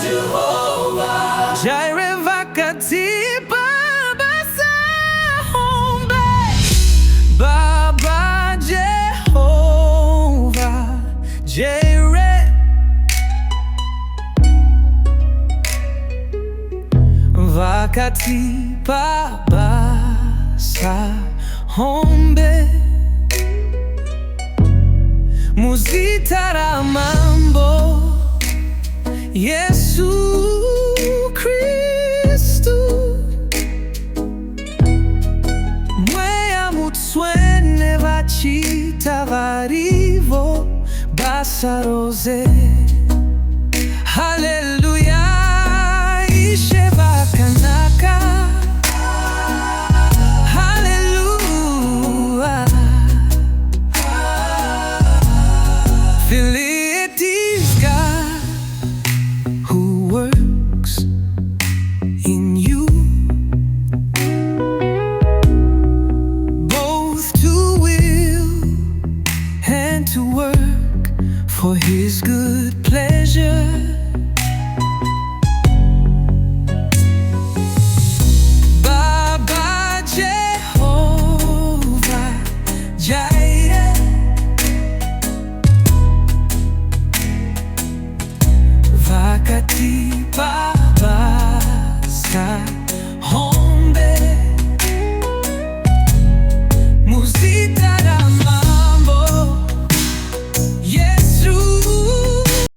Jehovah Jireh Vaka Tipa basa hombe. Baba Jehovah Jireh Vaka Tipa basa hombe. Muzita ra Mambo Yesuuuuu Kristuuuu. Mweya Mutswene vachiiita varivo basa rose. Halleluah Ishe Vakanaka Halleluaaaaaah. Philippians God who works in you, both to will and to work for His good pleasure. Baba Jehovah Jireh Vaka Tipa basa